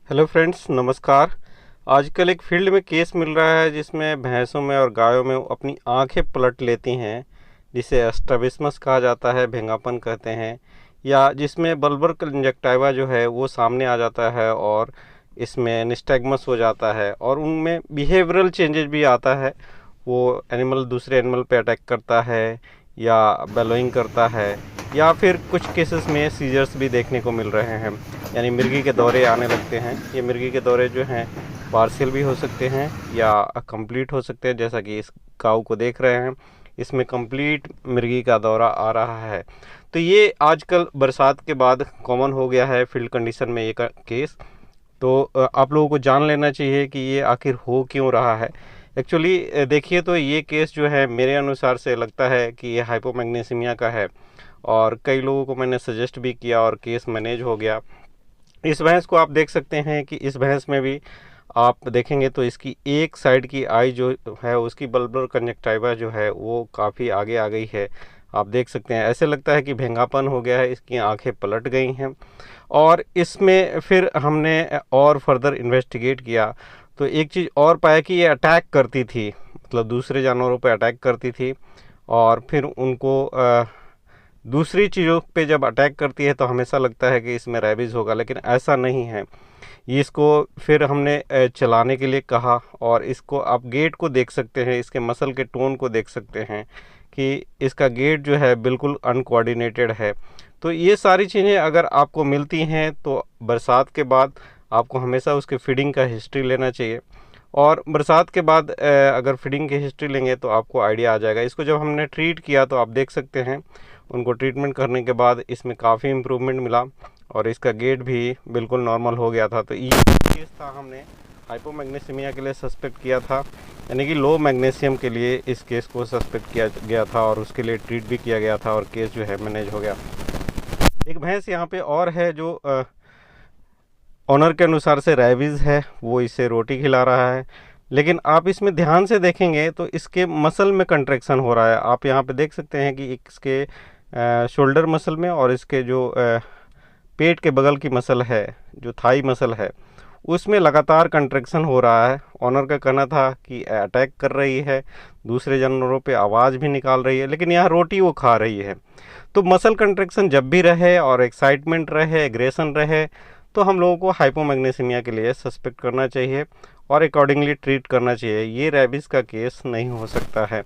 Hello friends, नमस्कार। आजकल एक फील्ड में केस मिल रहा है जिसमें भैंसों में और गायों में अपनी आंखें पलट लेती हैं, जिसे स्ट्रैबिस्मस कहा जाता है, भेंगापन कहते हैं, या जिसमें बल्बर कंजक्टिवा जो है वो सामने आ जाता है और इसमें निस्टैग्मस हो जाता है और उनमें बिहेवियरल चेंजेस भी आता है। वो एनिमल दूसरे एनिमल पे अटैक करता है या बेलोइंग करता है, या फिर कुछ केसेस में सीजर्स भी देखने को मिल रहे हैं, यानी मिर्गी के दौरे आने लगते हैं। ये मिर्गी के दौरे जो हैं पार्शियल भी हो सकते हैं या कंप्लीट हो सकते हैं, जैसा कि इस काऊ को देख रहे हैं, इसमें कंप्लीट मिर्गी का दौरा आ रहा है। तो ये आजकल बरसात के बाद कॉमन हो गया है फील्ड कंडीशन में ये केस। तो आप लोगों को जान लेना चाहिए कि ये आखिर हो क्यों रहा है। एक्चुअली देखिए तो ये केस जो है मेरे अनुसार से लगता है कि ये हाइपोमैग्नीसीमिया का है, और कई लोगों को मैंने सजेस्ट भी किया और केस मैनेज हो गया। इस भैंस को आप देख सकते हैं कि इस भैंस में भी आप देखेंगे तो इसकी एक साइड की आई जो है उसकी बल्बर कंजक्टिवा जो है वो काफ़ी आगे आ गई है। आप देख सकते हैं, ऐसे लगता है कि भेंगापन हो गया है, इसकी आंखें पलट गई हैं। और इसमें फिर हमने और फर्दर इन्वेस्टिगेट किया तो एक चीज़ और पाया कि ये अटैक करती थी, मतलब दूसरे जानवरों पर अटैक करती थी, और फिर उनको दूसरी चीज़ों पे जब अटैक करती है तो हमेशा लगता है कि इसमें रेबीज़ होगा, लेकिन ऐसा नहीं है। ये इसको फिर हमने चलाने के लिए कहा, और इसको आप गेट को देख सकते हैं, इसके मसल के टोन को देख सकते हैं कि इसका गेट जो है बिल्कुल अनकोऑर्डिनेटेड है। तो ये सारी चीज़ें अगर आपको मिलती हैं तो बरसात के बाद आपको हमेशा उसके फीडिंग का हिस्ट्री लेना चाहिए, और बरसात के बाद अगर फीडिंग की हिस्ट्री लेंगे तो आपको आइडिया आ जाएगा। इसको जब हमने ट्रीट किया तो आप देख सकते हैं उनको ट्रीटमेंट करने के बाद इसमें काफ़ी इम्प्रूवमेंट मिला और इसका गेट भी बिल्कुल नॉर्मल हो गया था। तो ये केस था, हमने हाइपोमैग्नीसीमिया के लिए सस्पेक्ट किया था, यानी कि लो मैग्नीशियम के लिए इस केस को सस्पेक्ट किया गया था और उसके लिए ट्रीट भी किया गया था, और केस जो है मैनेज हो गया। एक भैंस यहाँ पे और है जो ऑनर के अनुसार से रेबीज़ है, वो इसे रोटी खिला रहा है, लेकिन आप इसमें ध्यान से देखेंगे तो इसके मसल में कंट्रैक्शन हो रहा है। आप यहाँ पे देख सकते हैं कि इसके शोल्डर मसल में और इसके जो पेट के बगल की मसल है, जो थाई मसल है, उसमें लगातार कंट्रैक्शन हो रहा है। ऑनर का कहना था कि अटैक कर रही है, दूसरे जानवरों पे आवाज़ भी निकाल रही है, लेकिन यहाँ रोटी वो खा रही है। तो मसल कंट्रैक्शन जब भी रहे और एक्साइटमेंट रहे, एग्रेशन रहे, तो हम लोगों को हाइपोमैग्नीसीमिया के लिए सस्पेक्ट करना चाहिए और अकॉर्डिंगली ट्रीट करना चाहिए। ये रेबीज़ का केस नहीं हो सकता है।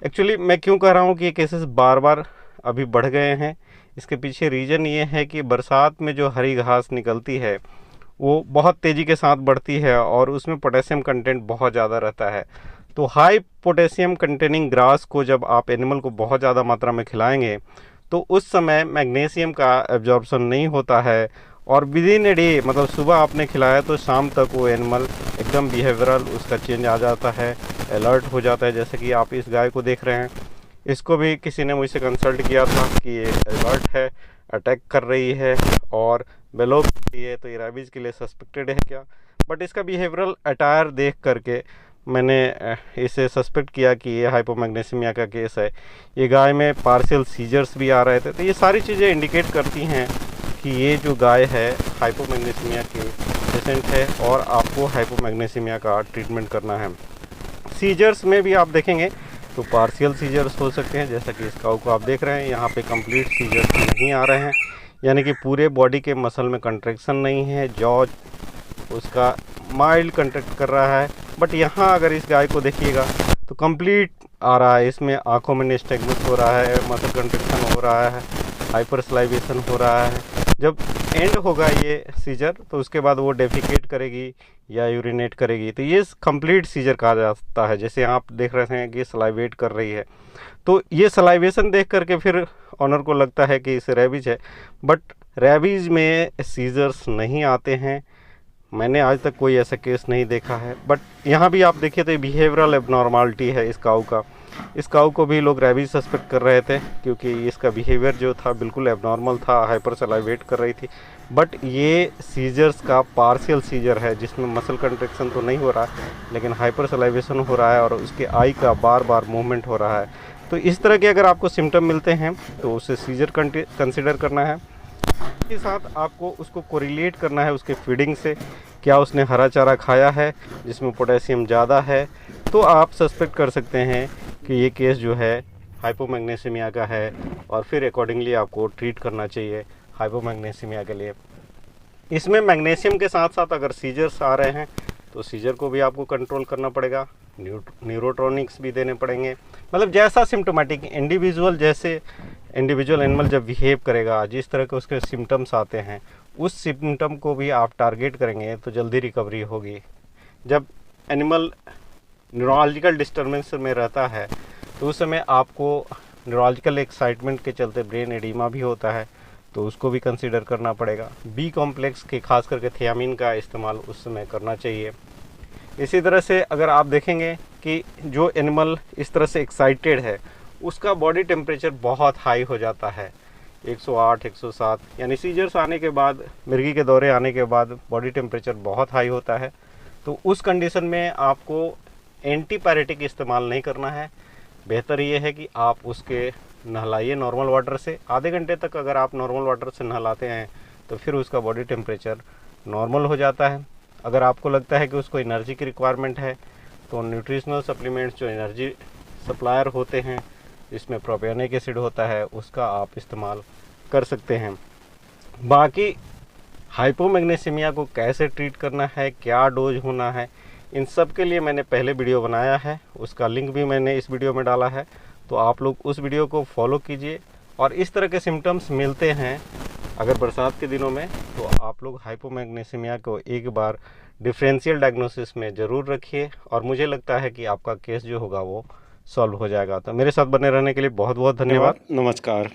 एक्चुअली मैं क्यों कह रहा हूँ कि ये केसेस बार बार अभी बढ़ गए हैं, इसके पीछे रीज़न ये है कि बरसात में जो हरी घास निकलती है वो बहुत तेज़ी के साथ बढ़ती है और उसमें पोटेशियम कंटेंट बहुत ज़्यादा रहता है। तो हाई पोटेशियम कंटेनिंग ग्रास को जब आप एनिमल को बहुत ज़्यादा मात्रा में खिलाएंगे तो उस समय मैग्नीशियम का एब्जॉर्प्शन नहीं होता है, और विद इन ए डे, मतलब सुबह आपने खिलाया तो शाम तक वो एनिमल एकदम बिहेवियरल उसका चेंज आ जाता है, अलर्ट हो जाता है। जैसे कि आप इस गाय को देख रहे हैं, इसको भी किसी ने मुझसे कंसल्ट किया था कि ये अलर्ट है, अटैक कर रही है और बेलो कर रही है, तो ये रेबीज़ के लिए सस्पेक्टेड है क्या। बट इसका बिहेवियरल अटायर देख करके मैंने इसे सस्पेक्ट किया कि ये हाइपोमैग्नीसीमिया का केस है। ये गाय में पार्शियल सीजर्स भी आ रहे थे, तो ये सारी चीज़ें इंडिकेट करती हैं कि ये जो गाय है हाइपोमैग्नीसीमिया की पेशेंट है और आपको हाइपोमैग्नीसीमिया का ट्रीटमेंट करना है। सीजर्स में भी आप देखेंगे तो पार्शियल सीजर्स हो सकते हैं, जैसा कि इस काऊ को आप देख रहे हैं, यहाँ पे कंप्लीट सीजर्स नहीं आ रहे हैं, यानी कि पूरे बॉडी के मसल में कंट्रैक्शन नहीं है, जॉ उसका माइल्ड कंट्रैक्ट कर रहा है। बट यहाँ अगर इस गाय को देखिएगा तो कंप्लीट आ रहा है, इसमें आँखों में निस्टैग्मस हो रहा है, मसल कंट्रैक्शन हो रहा है, हाइपरसलाइवेशन हो रहा है। जब एंड होगा ये सीजर तो उसके बाद वो डेफिकेट करेगी या यूरिनेट करेगी, तो ये कंप्लीट सीजर कहा जाता है। जैसे आप देख रहे हैं कि सलाइवेट कर रही है, तो ये सलाइवेशन देख करके फिर ऑनर को लगता है कि इसे रेबीज है, बट रेबीज में सीजर्स नहीं आते हैं। मैंने आज तक कोई ऐसा केस नहीं देखा है। बट यहाँ भी आप देखिए तो बिहेवियरल एबनॉर्मलिटी है इस काऊ का। इस काऊ को भी लोग रेबीज सस्पेक्ट कर रहे थे क्योंकि इसका बिहेवियर जो था बिल्कुल एबनॉर्मल था, हाइपर सलाइवेट कर रही थी। बट ये सीजर्स का पार्शियल सीजर है जिसमें मसल कंट्रैक्शन तो नहीं हो रहा है, लेकिन हाइपर सलाइवेशन हो रहा है और उसके आई का बार बार मूवमेंट हो रहा है। तो इस तरह के अगर आपको सिम्टम मिलते हैं तो उसे सीजर कंसिडर करना है। के साथ आपको उसको कोरिलेट करना है उसके फीडिंग से, क्या उसने हरा चारा खाया है जिसमें पोटेशियम ज़्यादा है, तो आप सस्पेक्ट कर सकते हैं कि ये केस जो है हाइपोमैग्नीशियमिया का है, और फिर अकॉर्डिंगली आपको ट्रीट करना चाहिए हाइपोमैग्नीशियमिया के लिए। इसमें मैग्नीशियम के साथ साथ अगर सीजर्स आ रहे हैं तो सीजर को भी आपको कंट्रोल करना पड़ेगा, न्यूरोट्रॉनिक्स भी देने पड़ेंगे। मतलब जैसा सिम्टोमेटिक इंडिविजुअल एनिमल जब बिहेव करेगा, जिस तरह के उसके सिम्टम्स आते हैं, उस सिम्टम को भी आप टारगेट करेंगे तो जल्दी रिकवरी होगी। जब एनिमल न्यूरोलॉजिकल डिस्टर्बेंस में रहता है तो उस समय आपको न्यूरोलॉजिकल एक्साइटमेंट के चलते ब्रेन एडिमा भी होता है, तो उसको भी कंसीडर करना पड़ेगा। बी कॉम्प्लेक्स के खास करके थियामिन का इस्तेमाल उस समय करना चाहिए। इसी तरह से अगर आप देखेंगे कि जो एनिमल इस तरह से एक्साइटेड है उसका बॉडी टेम्परेचर बहुत हाई हो जाता है, 108 107, यानी सीजर्स आने के बाद, मिर्गी के दौरे आने के बाद बॉडी टेम्परेचर बहुत हाई होता है, तो उस कंडीशन में आपको एंटीपायरेटिक इस्तेमाल नहीं करना है। बेहतर ये है कि आप उसके नहलाइए नॉर्मल वाटर से। आधे घंटे तक अगर आप नॉर्मल वाटर से नहलाते हैं तो फिर उसका बॉडी टेम्परेचर नॉर्मल हो जाता है। अगर आपको लगता है कि उसको एनर्जी की रिक्वायरमेंट है तो न्यूट्रिशनल सप्लीमेंट्स जो एनर्जी सप्लायर होते हैं, जिसमें प्रोपियोनिक एसिड होता है, उसका आप इस्तेमाल कर सकते हैं। बाकी हाइपोमैग्नीशियमिया को कैसे ट्रीट करना है, क्या डोज होना है, इन सब के लिए मैंने पहले वीडियो बनाया है, उसका लिंक भी मैंने इस वीडियो में डाला है, तो आप लोग उस वीडियो को फॉलो कीजिए। और इस तरह के सिम्टम्स मिलते हैं अगर बरसात के दिनों में, तो आप लोग हाइपोमैग्नीशियमिया को एक बार डिफरेंशियल डायग्नोसिस में ज़रूर रखिए, और मुझे लगता है कि आपका केस जो होगा वो सॉल्व हो जाएगा। तो मेरे साथ बने रहने के लिए बहुत बहुत धन्यवाद। नमस्कार।